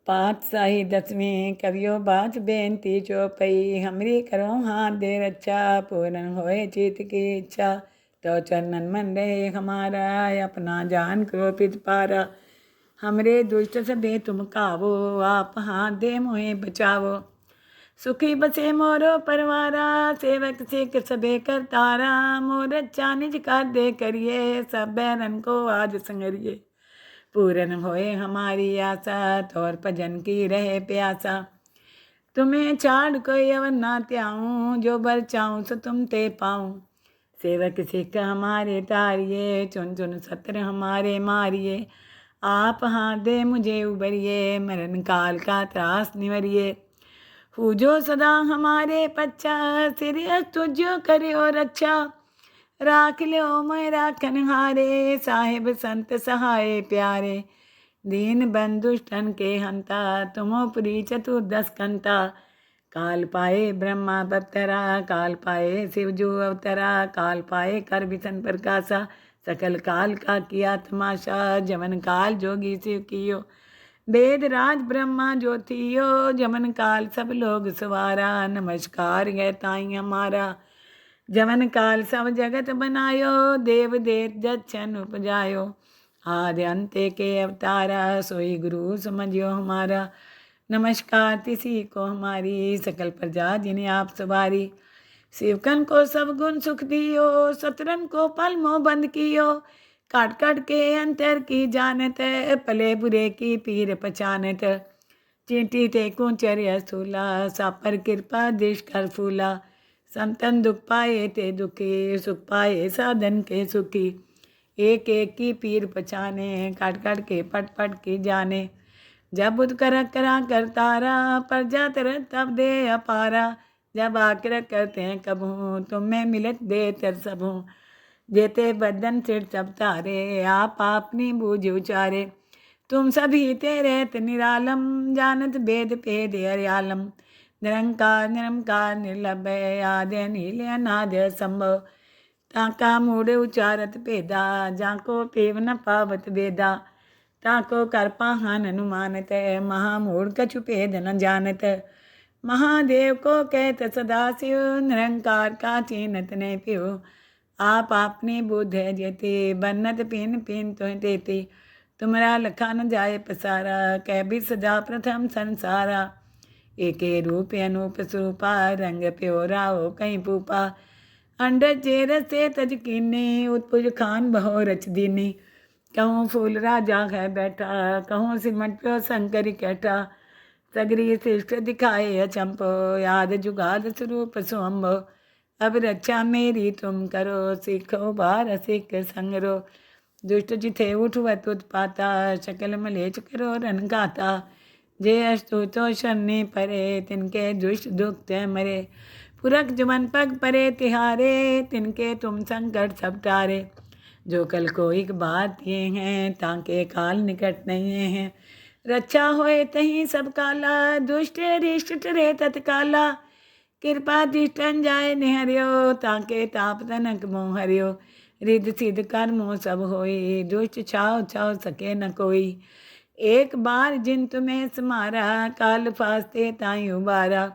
पातशाही दसवीं कवियो बात बेनती चौपई हमरी करो हाथ दे रक्षा पूर्ण होए चित की इच्छा तो चरणन मन रहे हमारा अपना जान करो पित पारा हमरे दुष्ट सबे तुम कावो आप हाथ दे मोहे बचावो सुखी बसे मोरो परवारा सेवक सिख सबे करतारा मोर अच्छा निज कर दे करिए सब बैरन को आज संगरिए पूर्ण होए हमारी आशा तोर भजन की रहे प्यासा तुम्हें छाड़ कोई अवर ना त्याऊं जो बर चाऊं सो तुम ते पाऊं सेवक सिख हमारे तारिये चुन चुन सत्र हमारे मारिए आप हाथ दे मुझे उबरिए मरण काल का त्रास निवरिए पूजो सदा हमारे पच्चा सिर तुझो करे और अच्छा राख लो मैं राखन हारे साहिब संत सहाय प्यारे दीन बंधुष्टन के हंता तुमो पुरी चतुर्दश कंता काल पाए ब्रह्मा बप्तरा काल पाए शिवजू अवतरा काल पाए कर विसन प्रकाशा सकल काल का किया तमाशा जमन काल जोगी शिव कियो वेद राज ब्रह्मा ज्योतियो जमन काल सब लोग सवारा नमस्कार है ताई हमारा जमन काल सब जगत बनायो देव देव जच्छन उपजायो आदि अंत्य के अवतारा सोई गुरु समझियो हमारा नमस्कार तिसी को हमारी सकल प्रजा जिन्हें आप सवारी शिवकन को सब गुण सुख दियो सतरन को पल मोह बंद कियो काट काट के अंतर की जानत पले बुरे की पीर पहचानत चींटी ते कुंचर्य स्थूला सापर कृपा देश कर फूला संतन दुख पाए ते दुखी सुख पाए साधन के सुखी एक एक की पीर पछाने काट काट के पट पट की जाने जब बुध करा करतारा प्रजा तरत तब दे अपारा जब आकर करते हैं कबहूँ तुम्हें मिलत दे तर सबूँ जेते बदन सिर सब तारे आप अपनी बूझ उचारे तुम सभी तेरे निरालम जानत भेद भेद हरियालम निरंकार निरंकार निर्लभय आद्य नील अनाद्य संभव ताका मूड उचारत भेदा जाको पेव न पावत वेदा ताको कर पाहन अनुमानत महामूढ़ कछु भेद न जानत महादेव को कहत सदा शिव निरंकार का चीनत ने पियो आप अपनी बुद्ध जेते बन्नत पिन पिन तो देते तुमरा लखा न जाए पसारा कह भी सदा प्रथम संसारा एके रूप अनूप स्वरूपा रंग प्योरा हो कहीं पूपा अंडर चेर से तज कीनी उत्पुज खान बहो रच दीनी कहूँ फूल राजा है बैठा कहूँ सिमट प्यो शंकरी कैठा सगरी शिष्ट दिखाए अचंपो याद जुगाद स्वरूप स्वम्भो अब रक्षा मेरी तुम करो सीखो बार सिख संगरो दुष्ट जिथे उठवत उत्पाता शकल मलेच करो रन गाता जे अस्तु तो शनि परे तिनके दुष्ट दुख मरे पुरख जुमन पग परे तिहारे तिनके तुम संकट सब टारे जो कल को एक बात ये हैं ताके काल निकट नहीं हैं रक्षा होए तहीं सब काला दुष्ट रिष्ट टरे तत्काला कृपा दिष्टन जाए निहरियो ताके ताप तनक मोह हरियो रिद सिद्ध कर्मो सब होई दुष्ट छाव छाव सके न कोई एक बार जिन तुम्हें समारा काल फास्ते ताई उबारा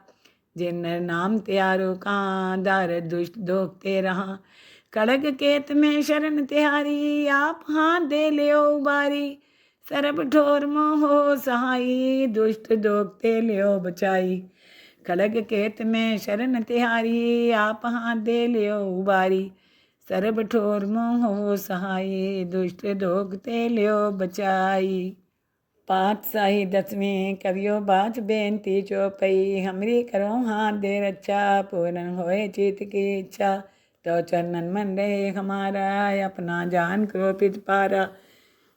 जिन नाम त्यारो कां दार दुष्ट दोखते रहा खड़ग केत में शरण तिहारी आप हाथ दे लियो उबारी सरब ठोर मोहो सहाई दुष्ट दोखते लियो बचाई खड़ग केत में शरण तिहारी आप हाथ दे लियो उबारी सरब ठोर मोहो सहाई दुष्ट दोखते लियो बचाई पातशाही दसवीं कवियो बात बेनती चौपई हमरी करो हाथ दे रक्षा पूर्ण होए चित की इच्छा तो चरणन मन रहे हमारा अपना जान करो पित पारा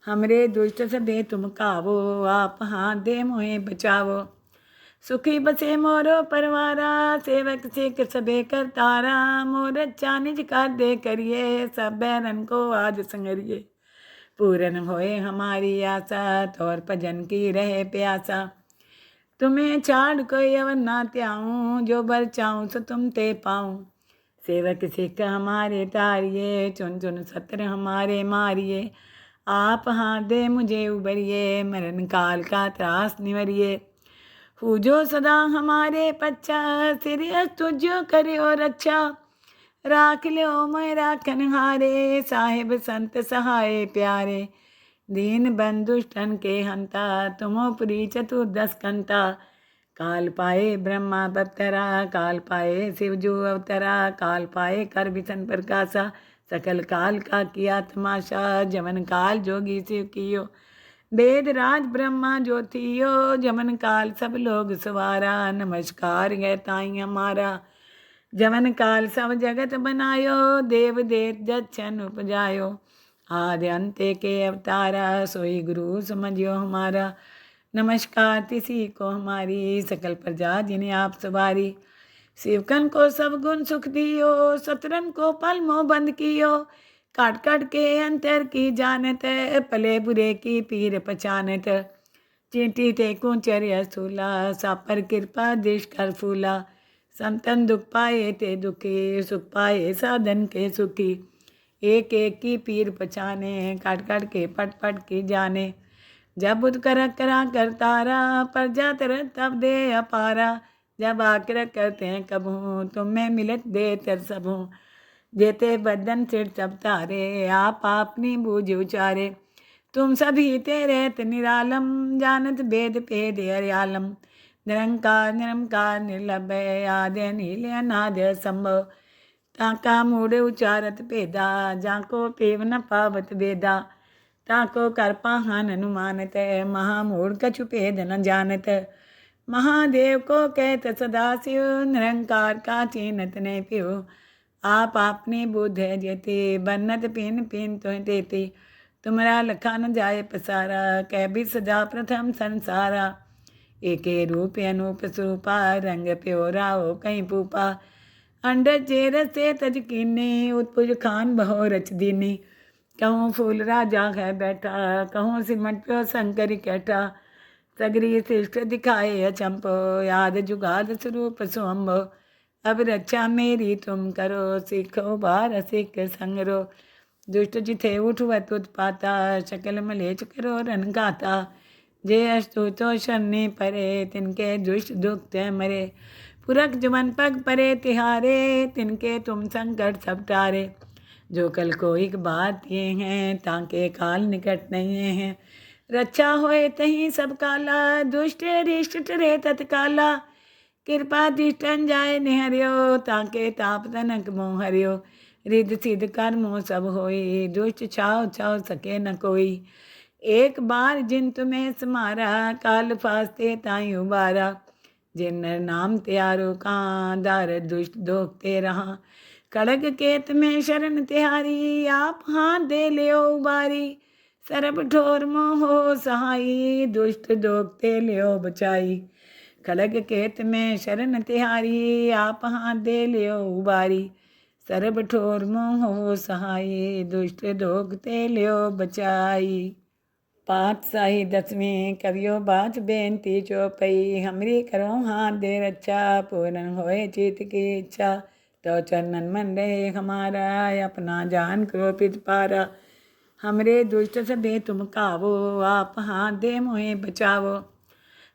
हमरे दुष्ट सबे तुम कावो आप हाथ दे मोहे बचावो सुखी बसे मोरो परवारा सेवक सिख सबे करतारा मोर अच्छा निज कर दे करिए सब बैरन को आज संगरिए पूर्ण होए हमारी आशा तोर भजन की रहे प्यासा तुम्हें छाड़ कोई अवर ना त्याऊं जो बर चाऊं सो तुम ते पाऊं सेवक सिख हमारे तारिये चुन चुन सत्र हमारे मारिए आप हाथ दे मुझे उबरिए, मरण काल का त्रास निवरिए। पूजो सदा हमारे पच्चा, सिर तुझो करे और अच्छा। राख लो मैं राखन हारे, साहिब संत सहाय प्यारे। दीन बंधुष्टन के हंता, तुमो पुरी चतुर्दश कंता। काल पाए ब्रह्मा बप्तरा, काल पाए शिव जो अवतरा। काल पाए कर विसन प्रकाशा, सकल काल का किया तमाशा। जमन काल जोगी शिव कियो, वेद राज ब्रह्मा ज्योतियो। जमन काल सब लोग सवारा, नमस्कार है ताई हमारा। जमन काल सब जगत बनायो, देव देव जच्छन उपजायो। आदि अंत्य के अवतारा, सोई गुरु समझियो हमारा। नमस्कार तिसी को हमारी, सकल प्रजा जिन्हें आप सवारी। शिवकन को सब गुण सुख दियो, सतरन को पल मोह बंद कियो। काट काट के अंतर की जानत, पले बुरे की पीर पहचानत। चींटी ते कुंचर्य स्थूला, सापर कृपा देश कर फूला। संतन दुख पाए ते दुखी, सुख पाए साधन के सुखी। एक एक की पीर पहचाने, काट काट के पट पट की जाने। जब बुध करा कर तारा, प्रजा तरह तब दे अपारा। जब आकर करते हैं कबहूँ, तुम्हें मिलत दे तर सबूँ। जेते बदन सिर सब तारे, आप अपनी बूझ उचारे। तुम सभी तेरे निरालम, जानत भेद भेद हरियालम। निरंकार निरंकार निर्लभय, आद्य नील अनाद्य संभव। ताका मूढ़ उचारत भेदा, जाको पेव न पावत वेदा। ताको कर पाहन अनुमानत, महामूढ़ कछु भेद न जानत। महादेव को कहत सदा शिव, निरंकार का चीनत ने पियो। आप अपनी बुद्ध है जेते, बन्नत पिन पिन तो देते। तुमरा लखा न जाए पसारा, कह भी सदा प्रथम संसारा। एके रूप अनूप स्वरूपा, रंग प्योरा हो कहीं पूपा। अंडर चेर से तज कीने, उत्पुज खान बहो रच दीनी। कहूँ फूल राजा है बैठा, कहूँ सिमट प्यो शंकर कैठा। सगरी शिष्ट दिखाए अचंपो, याद जुगाद स्वरूप स्वम्भो। अब रक्षा मेरी तुम करो, सीखो बार सिख संगरो। दुष्ट जिथे उठवत उत्पाता, शकल मलेच करो रन गाता। जे अस्तु तो शनि परे, तिनके दुष्ट दुख मरे। पुरख जुमन पग परे तिहारे, तिनके तुम संकट सब टारे। जो कल को एक बात ये हैं, ताके काल निकट नहीं हैं। रक्षा होए तहीं सब काला, दुष्ट रिष्ट टरे तत्काला। कृपा दृष्टन जाए निहरियो, ताके ताप तनक मोह हरियो। रिद्ध सिद्ध कर्मों सब होई, दुष्ट छाव छाव सके न कोई। एक बार जिन तुम्हें समारा, काल फास्ते ताई उबारा। जिन नर नाम त्यारो कां, दार दुष्ट दोखते रहा। खड़ग केत में शरण तिहारी, आप हाथ दे लियो उबारी। सरब ठोर मोहो सहाई, दुष्ट दोखते लियो बचाई। खड़ग केत में शरण तिहारी, आप हाथ दे लियो उबारी। सरब ठोर मोहो सहाई, दुष्ट दोखते लियो बचाई। पातशाही दसवीं कवियो बात बेनती चौपई। हमरी करो हाथ दे रक्षा, पूर्ण होए चित की इच्छा। तो चरणन मन रहे हमारा, अपना जान क्रोपित पारा। हमरे दुष्ट सभे तुम कावो, आप हाथ दे मोहे बचावो।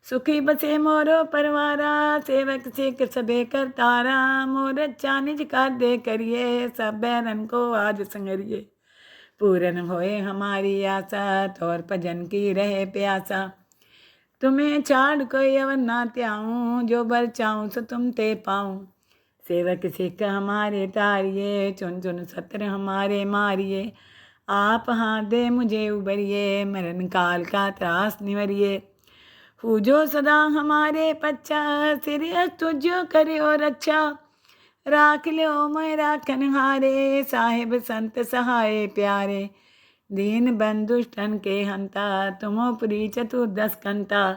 सुखी बसे मोरो परवारा, सेवक सिख सबे करतारा। मोर अच्छा निज कर दे करिए, सब बैरन को आज संगरिए। पूरन होए हमारी आशा, तोर भजन की रहे प्यासा। तुम्हें छाड़ कोई अवर ना त्याऊँ, जो बर चाहूँ सो तुम ते पाऊँ। सेवक सिख हमारे तारिये, चुन चुन सत्र हमारे मारिए। आप हाथ दे मुझे उबरिए, मरण काल का त्रास निवरिए। पूजो सदा हमारे पच्चा, सिर तुझो करे और अच्छा। राख लो मैं राखन हारे, साहिब संत सहाय प्यारे। दीन बंधुष्टन के हंता, तुमो पुरी चतुर्दश कंता।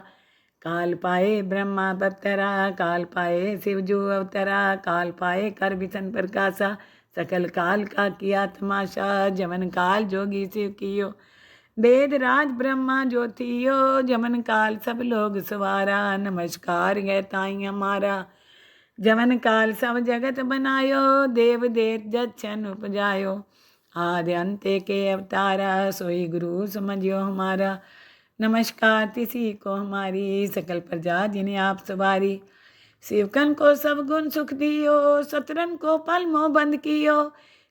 काल पाए ब्रह्मा बप्तरा, काल पाए शिव जो अवतरा। काल पाए कर विसन प्रकाशा, सकल काल का किया तमाशा। जमन काल जोगी शिव कियो, वेद राज ब्रह्मा ज्योतियो। जमन काल सब लोग सवारा, नमस्कार है ताई हमारा। जमन काल सब जगत बनायो, देव देव जच्छन उपजायो। आदि अंत्य के अवतारा, सोई गुरु समझियो हमारा। नमस्कार तिसी को हमारी, सकल प्रजा जिन्हें आप सवारी। शिवकन को सब गुण सुख दियो, सतरन को पल मोह बंद कियो।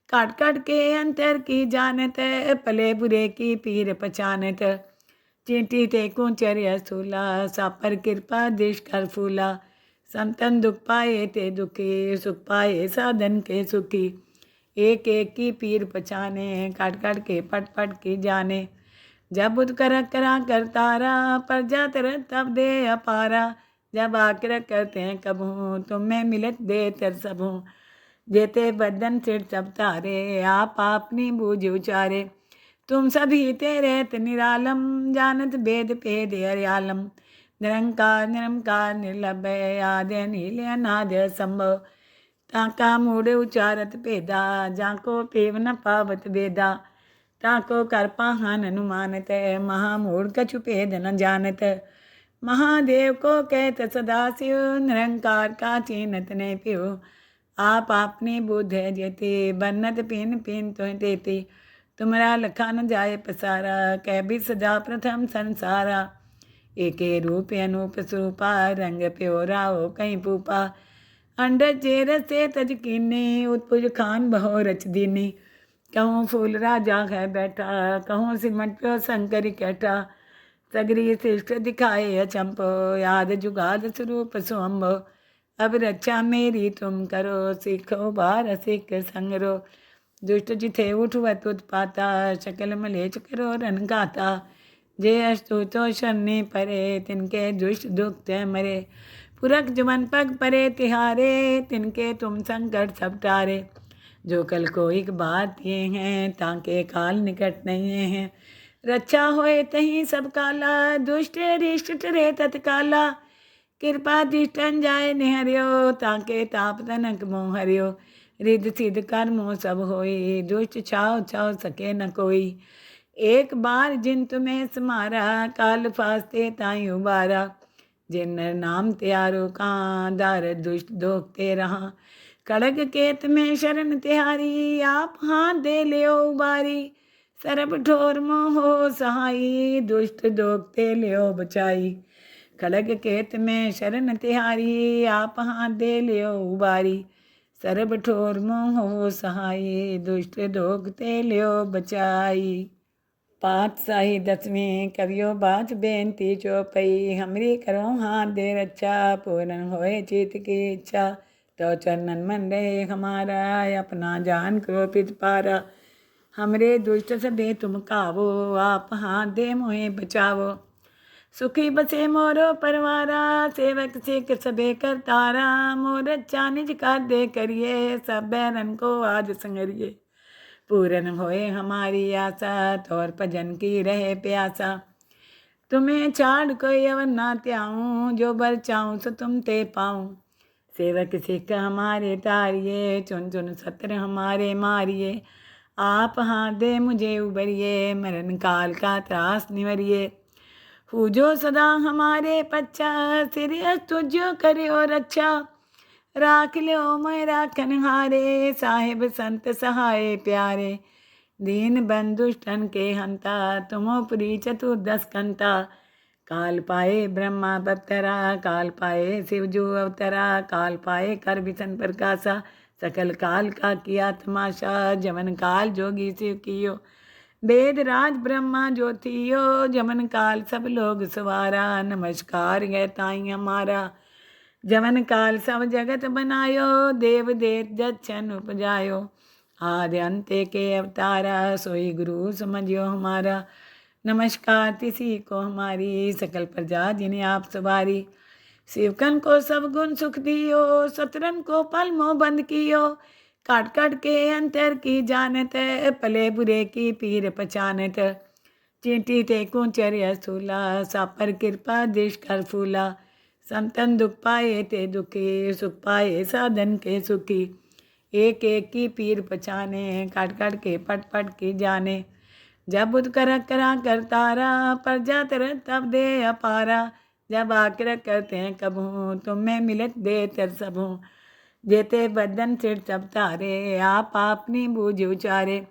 काट काट के अंतर की जानत, पले बुरे की पीर पहचानत। चींटी ते कुंचर्य स्थूला, सापर कृपा देश कर फूला। संतन दुख पाए ते दुखी, सुख पाए साधन के सुखी। एक एक की पीर पहचाने, काट काट के पट पट की जाने। जब बुध करा करतारा, प्रजा तरत तब दे अपारा। जब आकर करते हैं कबहूँ, तुम्हें मिलत दे तर सबूँ। जेते बदन सिर सब तारे, आप अपनी बूझ उचारे। तुम सभी तेरे निरालम, जानत भेद भेद हरियालम। निरंकार निरंकार निर्लभय, आद्य नील अनाद्य संभव। ताका मूढ़ उचारत भेदा, जाको पेव न पावत वेदा। ताको कर पाहन अनुमानत, महामूढ़ कछु भेद न जानत। महादेव को कहत सदा शिव, निरंकार का चीनत ने पियो। आप आपने बुद्ध जेते, बन्नत पिन पिन तो देते। तुमरा लखा न जाए पसारा, कह भी सजा प्रथम संसारा। एके रूप अनूप स्वरूपा, रंग प्योरा हो कहीं पूपा। अंडर चेर से तज कीने, उत्पुज खान बहो रच दीनी। कहूँ फूल राजा है बैठा, कहूँ सिमट प्यो शंकर कैठा। सगरी श्रेष्ठ दिखाए अचंपो, याद जुगाद स्वरूप स्वम्भो। अब रक्षा मेरी तुम करो, सीखो बार सिख संगरो। दुष्ट जिथे उठवत उत्पाता, शकल मलेच करो रन गाता। जे अस्तु तो शनि परे, तिनके दुष्ट दुख मरे। पुरख जुमन पग परे तिहारे, तिनके तुम संकट सब टारे। जो कल को एक बात ये हैं, ताके काल निकट नहीं हैं। रक्षा होए तहीं सब काला, दुष्ट रिष्ट टरे तत्काला। कृपा दृष्टन जाए निहरियो, ताके ताप तनक मोह हरियो। रिद्ध सिद्ध कर्मों सब होई, दुष्ट छाव छाव सके न कोई। एक बार जिन तुम्हें समारा, काल फास्ते ताई उबारा। जिन नाम त्यारो कां, दार दुष्ट दोखते रहा। खड़ग केत में शरण तिहारी, आप हाथ दे लियो उबारी। सरब ठोर मोहो सहाई, दुष्ट दोखते लियो बचाई। खड़ग केत में शरण तिहारी, आप हाथ दे लियो उबारी। सरब ठोर मोहो सहाई, दुष्ट दोखते लियो बचाई। पातशाही 10वीं कवियो बात बेनती चौपई। हमरी करो हाथ दे रक्षा, पूर्ण होए चित की इच्छा। तो चरणन मन रहे हमारा, अपना जान करो पित पारा। हमरे दुष्ट सदे तुम कावो, आप हाथ दे मोहे बचावो। सुखी बसे मोरो परवारा, सेवक सिख सबे करतारा। मोर अच्छा निज कर दे करिए, सब बैरन को आज संगरिए। पूर्ण होए हमारी आशा, तौर भजन की रहे प्यासा। तुम्हें छाड़ कोई अवर ना त्याऊं, जो बर चाऊं सो तुम ते पाऊं। सेवक सिख हमारे तारिये, चुन चुन सत्र हमारे मारिये। आप हाथ दे मुझे उबरिए, मरण काल का त्रास निवरिए। जो सदा हमारे पच्चा, सिर तुझो करे और रक्षा। राख लो मैं राखन हारे, साहिब संत सहाय प्यारे। दीन बंधुष्टन के हंता, तुमोपरी चतुर्दश कंता। काल पाए ब्रह्मा बप्तरा, काल पाए शिवजू अवतरा। काल पाए कर विसन प्रकाशा, सकल काल का किया तमाशा। जमन काल जोगी शिव कियो, वेद राज ब्रह्मा ज्योतियो। जमन काल सब लोग सवारा, नमस्कार है ताई हमारा। जमन काल सब जगत बनायो, देव देव जच्छन उपजायो। आदि अंत्य के अवतारा, सोई गुरु समझियो हमारा। नमस्कार तिसी को हमारी, सकल प्रजा जिन्हें आप सवारी। शिवकन को सब गुण सुख दियो, सतरन को पल मोह बंद कियो। काट काट के अंतर की जानत, पले बुरे की पीर पहचानत। चींटी ते कुंचर्य स्थूला, सापर कृपा देश कर फूला। संतन दुख पाए ते दुखी, सुख पाए साधन के सुखी। एक एक की पीर पहचाने, काट काट के पट पट की जाने। जब बुध करा करतारा, प्रजा तरत तब दे अपारा। जब आकर करते हैं कबहूँ, तुम्हें मिलत दे तर सबूँ। जेते बदन सिर सब तारे, आप अपनी बूझ उचारे।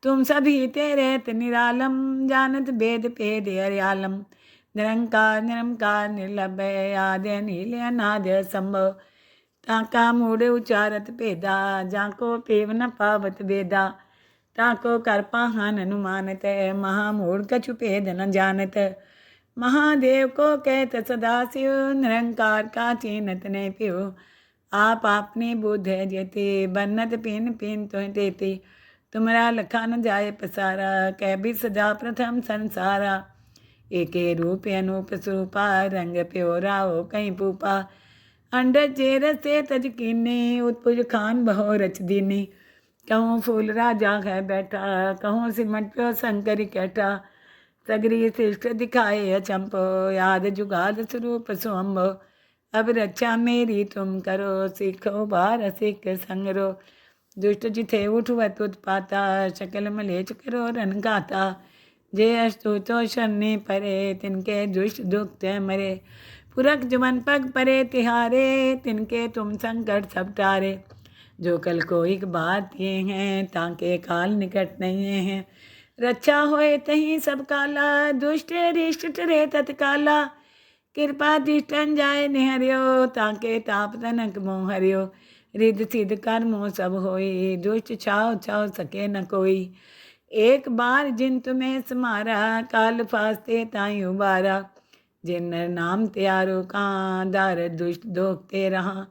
तुम सभी ते रहत निरालम, जानत भेद भेद हरियालम। निरंकार निरंकार निर्लभय, आद्य नील अनाद्य संभव। ताका मूढ़ उचारत भेदा, जाको पेव न पावत वेदा। ताको कर पाहन अनुमानत, महामूढ़ कछु भेद न जानत। महादेव को कहत सदाशिव, निरंकार का चीनत ने पियो। आप आपने बुद्ध जेते, बन्नत पिन पिन तो देते। तुमरा लखा न जाए पसारा, कह भी सदा प्रथम संसारा। एके रूप अनूप स्वरूपा, रंग प्योरा हो कहीं पूपा। अंडर चेर से तज कीने, उत्पुज खान बहो रच दीनी। कहूँ फूल राजा है बैठा, कहूँ सिमट प्यो शंकर कैठा। सगरी सृष्ट दिखाए अचंपो, याद जुगाद स्वरूप स्वम्भो। अब रक्षा मेरी तुम करो, सीखो बार सिख संगरो। दुष्ट जिथे उठवत उत्पाता, शकल मलेच करो रन गाता। जे अस्तु तो शनि परे, तिनके दुष्ट दुख मरे। पुरख जवन पग परे तिहारे, तिनके तुम संकट सब टारे। जो कल को एक बात ये हैं, ताके काल निकट नहीं हैं। रक्षा होए तहीं सब काला, दुष्ट रिष्ट टरे तत्काला। कृपा दृष्टन जाए निहरियो, ताके ताप तनक मोह हरियो। रिद्ध सिद्ध कर्मों सब होई, दुष्ट छाव छाव सके न कोई। एक बार जिन तुम्हें समारा, काल फास्ते ताई उबारा। जिन नाम त्यारो कां, दार दुष्ट दोखते रहा।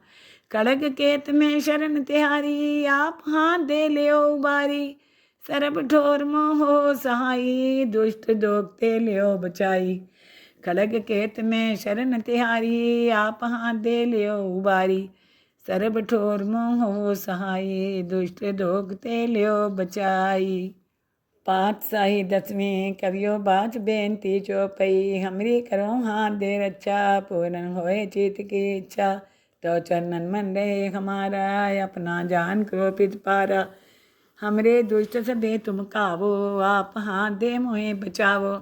खड़ग केत में शरण तिहारी, आप हाथ दे लियो उबारी। सरब ठोर मोहो सहाई, दुष्ट दोखते लियो बचाई। खड़ग केत में शरण तिहारी, आप हाथ दे लियो उबारी। सरब ठोर मोहो सहाई, दुष्ट दोखते लियो बचाई। पातशाही दसवीं कवियो बाच बेनती चौपई, हमरी करो हाथ दे रक्षा, पूर्ण होए चित की इच्छा। तो चरणन मन रहे हमारा, अपना जान करो पित पारा। हमरे दुष्ट सदे तुम कावो, आप हाथ दे मोहे बचावो।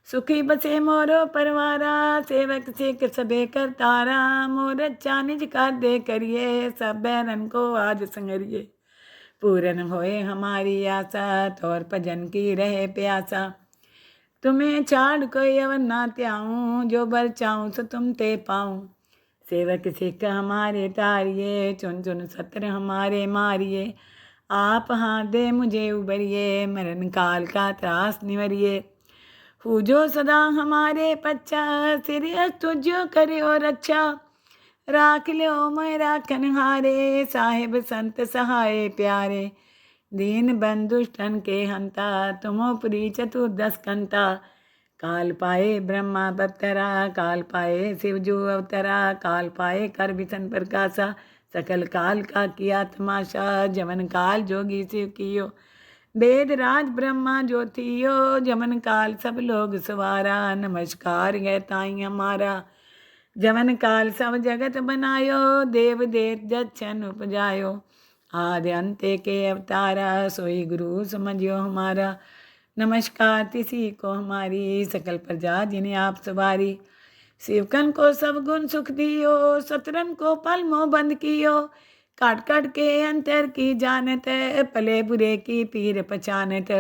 सुखी बसे मोरो परवारा, सेवक सिख सबे करतारा। मोर अच्छा निज कर दे करिए, सब बैरन को आज संगरिए। पूर्ण होए हमारी आशा, तोर भजन की रहे प्यासा। तुम्हें छाड़ कोई अवर ना त्याऊं, जो बर चाऊं सो तुम ते पाऊं। सेवक सिख हमारे तारिये, चुन चुन सत्र हमारे मारिए। आप हाथ दे मुझे उबरिए, मरण काल का त्रास निवरिए। पूजो सदा हमारे पच्चा, सिर तुझो करियो रक्षा। राख लो मैं राखन हारे, साहिब संत सहाय प्यारे। दीन बंधुष्टन के हंता, तुमो पुरी चतुर्दश कंता। काल पाए ब्रह्मा बप्तरा, काल पाए शिवजू अवतरा। काल पाए कर विसन प्रकाशा, सकल काल का किया तमाशा। जमन काल जोगी शिव कियो, वेद राज ब्रह्मा ज्योतियो। जमन काल सब लोग सवारा, नमस्कार है ताई हमारा। जमन काल सब जगत बनायो, देव देव जच्छन उपजायो। आदि अंत्य के अवतारा, सोई गुरु समझियो हमारा। नमस्कार तिसी को हमारी, सकल प्रजा जिन्हें आप सवारी। शिवकन को सब गुण सुख दियो, सतरन को पल मोह बंद कियो। काट काट के अंतर की जानत, पले बुरे की पीर पहचानत।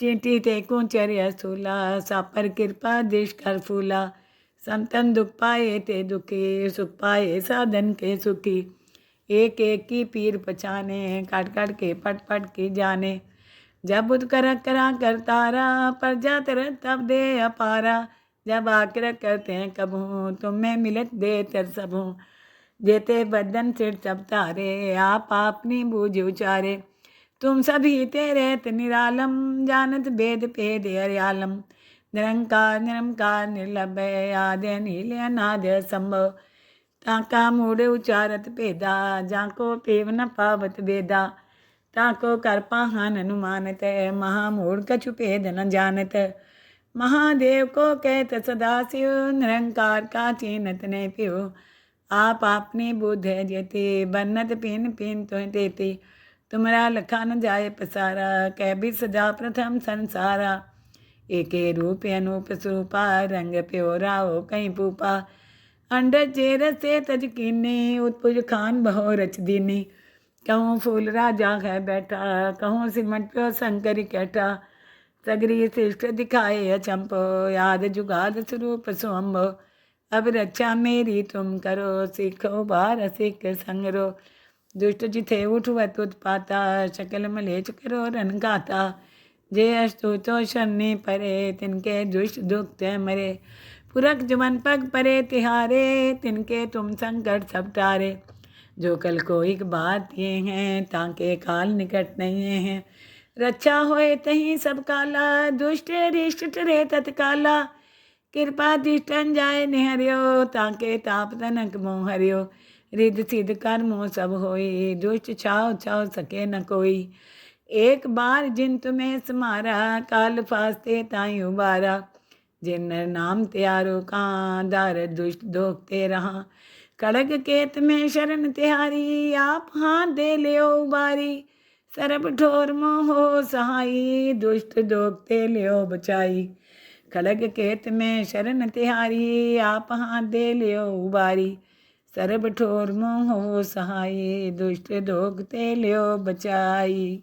चींटी ते कुंचर्य स्थूला, सापर कृपा देश कर फूला। संतन दुख पाए ते दुखी, सुख पाए साधन के सुखी। एक एक की पीर पहचाने, काट काट के पट पट की जाने। जब बुध कर करा करतारा, प्रजा तरत तब दे अपारा। जब आकर करते हैं कबहूँ, तुम्हें मिलत दे तर सबूँ। जेते बदन सिर सब तारे, आप अपनी बूझ उचारे। तुम सभी ते रहत निरालम, जानत भेद भेद हरियालम। निरंकार निरंकार निर्लभय, आद्य नील अनाद्य संभव। ताका मूढ़ उचारत भेदा, जाको पेव न पावत वेदा। ताको कर पाहन अनुमानत, महामूढ़ कछु भेद न जानत। महादेव को कहत सदाशिव, निरंकार का चीनत ने पियो। आप आपने बुद्ध जेते, बन्नत पिन पिन तो देते। तुमरा लखा न जाए पसारा, कह भी सदा प्रथम संसारा। एके रूप अनूप स्वरूपा, रंग प्योरा हो कहीं पूपा। अंडर चेर से तज कीने, उत्पुज खान बहो रच दीनी। कहूँ फूल राजा है बैठा, कहूँ सिमट प्यो शंकर कैठा। सगरी सृष्ट दिखाए अचंपो, याद जुगाद स्वरूप स्वम्भो। अब रक्षा मेरी तुम करो, सीखो बार सिख संगरो। दुष्ट जिथे उठवत उत्पाता, शकल मलेच करो रन गाता। जे अस्तु तो शनि परे, तिनके दुष्ट दुख ते मरे। पुरख जुमन पग परे तिहारे, तिनके तुम संकट सब टारे। जो कल को एक बात ये हैं, ताके काल निकट नहीं हैं। रक्षा होए तहीं सब काला, दुष्ट रिष्ट टरे तत्काला। कृपा दृष्टन जाय निहरियो, ताके ताप तनक मोह हरियो। रिद्ध सिद्ध कर्मो सब होई, दुष्ट छाव छाव सके न कोई। एक बार जिन तुम्हें समारा, काल फास्ते ताई उबारा। जिन नर नाम त्यारो कहाँ, दार दुष्ट दोखते रहा। खड़ग केत में शरण तिहारी, आप हाथ दे लियो उबारी। सरब ठोर मोहो सहाई, दुष्ट दोखते लियो बचाई। खड़ग केत में शरण तिहारी, आप हाथ दे लियो उबारी। सरब ठोर मोहो सहाई, दुष्ट दोखते लियो बचाई।